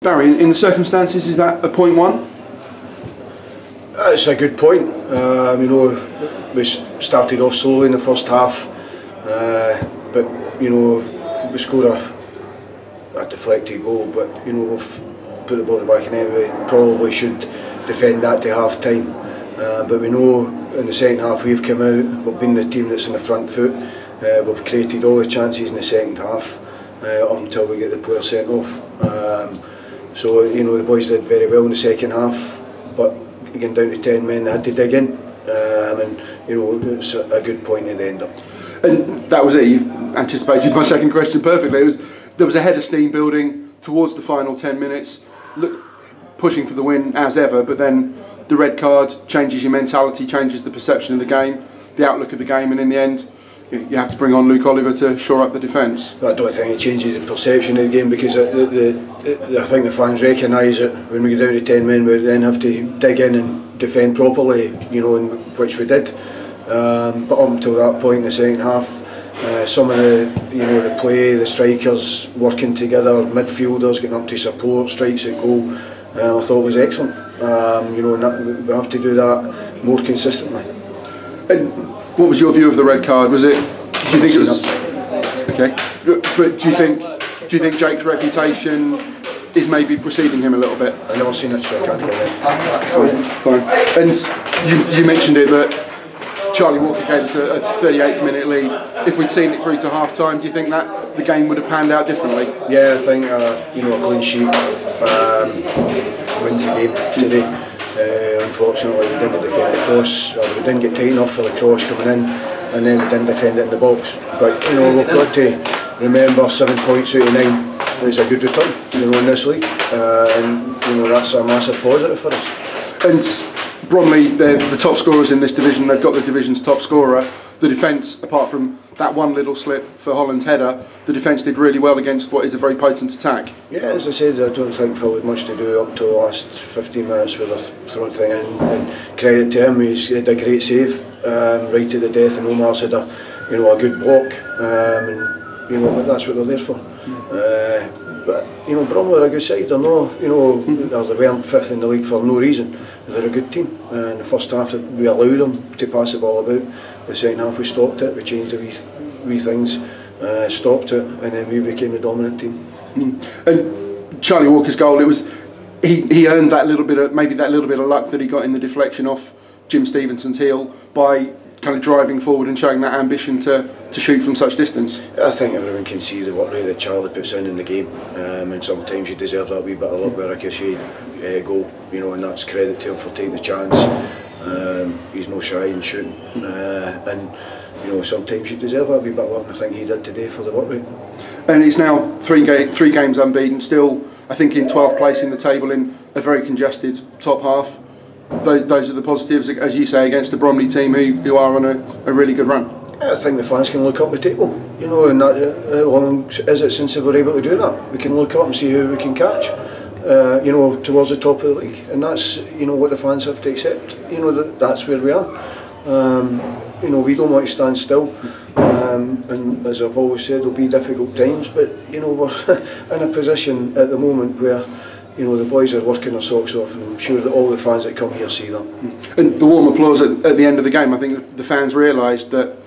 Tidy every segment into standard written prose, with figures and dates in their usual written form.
Barry, in the circumstances, is that a point one? It's a good point. You know, we started off slowly in the first half, but you know, we scored a deflected goal. But you know, we've put the ball in the back of the net. We probably should defend that to half time. But we know in the second half we've come out. We've been the team that's in the front foot. We've created all the chances in the second half up until we get the player sent off. So you know, the boys did very well in the second half, but getting down to 10 men, they had to dig in, and you know, it's a good point at the end up. And that was it. You've anticipated my second question perfectly. There was a head of steam building towards the final 10 minutes, pushing for the win as ever, but then the red card changes your mentality, changes the perception of the game, the outlook of the game, and in the end you have to bring on Luke Oliver to shore up the defence. I don't think it changes the perception of the game, because I think the fans recognise it. When we go down to 10 men, we then have to dig in and defend properly, you know, which we did. But up until that point in the second half, some of the play, the strikers working together, midfielders getting up to support, strikes at goal, I thought was excellent. You know, we have to do that more consistently. And what was your view of the red card? Was it? Do you think it was? Okay, but do you think Jake's reputation is maybe preceding him a little bit? I've never seen it, so I can't get it. Fine. And you mentioned it that Charlie Walker gave us a 38th minute lead. If we'd seen it through to half time, do you think that the game would have panned out differently? Yeah, I think you know, a clean sheet wins the game today. Unfortunately, we didn't defend the cross, or we didn't get tight enough for the cross coming in, and then we didn't defend it in the box. But you know, we've got to remember 7 points out of 9 is a good return, you know, in this league, and you know, that's a massive positive for us. And Bromley, they're the top scorers in this division. They've got the division's top scorer. The defence, apart from that one little slip for Holland's header, the defence did really well against what is a very potent attack. Yeah, as I said, I don't think Phil had much to do up to the last 15 minutes with the thrown thing in. And credit to him, he had a great save right to the death, and Omar's had a good block, and you know, that's what they're there for. But you know, Bromley are a good side. They're not, you know, they weren't fifth in the league for no reason. They're a good team. In the first half, we allowed them to pass the ball about. The second half, we stopped it. We changed the wee things, stopped it, and then we became the dominant team. And Charlie Walker's goal, it was he earned that little bit of luck that he got in the deflection off Jim Stevenson's heel by kind of driving forward and showing that ambition to shoot from such distance. I think everyone can see the work rate that Charlie puts in the game, and sometimes he deserves that wee bit of luck where a ricocheted goal, you know, and that's credit to him for taking the chance. He's no shy in shooting, and you know, sometimes you deserve that wee bit of luck, and I think he did today for the work rate. And he's now three games unbeaten, still I think in 12th place in the table in a very congested top half. Those are the positives, as you say, against the Bromley team who are on a really good run. I think the fans can look up the table, you know, and how long is it since they were able to do that? We can look up and see who we can catch, you know, towards the top of the league, and that's, you know, what the fans have to accept. You know, that's where we are. You know, we don't want to stand still, and as I've always said, there'll be difficult times, but you know, we're in a position at the moment where, you know, the boys are working their socks off, and I'm sure that all the fans that come here see that. And the warm applause at the end of the game, I think the fans realised that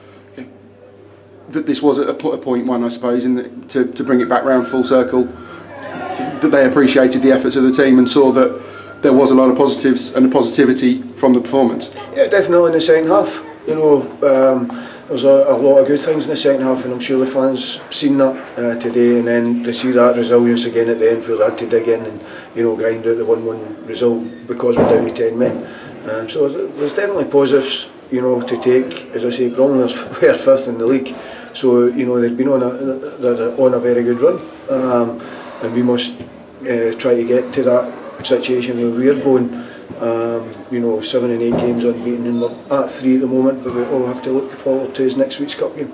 this was a point one, I suppose, and to bring it back round full circle, that they appreciated the efforts of the team and saw that there was a lot of positives and a positivity from the performance. Yeah, definitely in the second half. You know, there was a lot of good things in the second half, and I'm sure the fans seen that today, and then they see that resilience again at the end where they had to dig in and, you know, grind out the 1-1 result because we're down to 10 men. So there's definitely positives, you know, to take. As I say, Bromley were fifth in the league, so you know, they've been on a very good run, and we must try to get to that situation where we're going. You know, 7 and 8 games unbeaten, and we're at 3 at the moment, but we all have to look forward to his next week's cup game.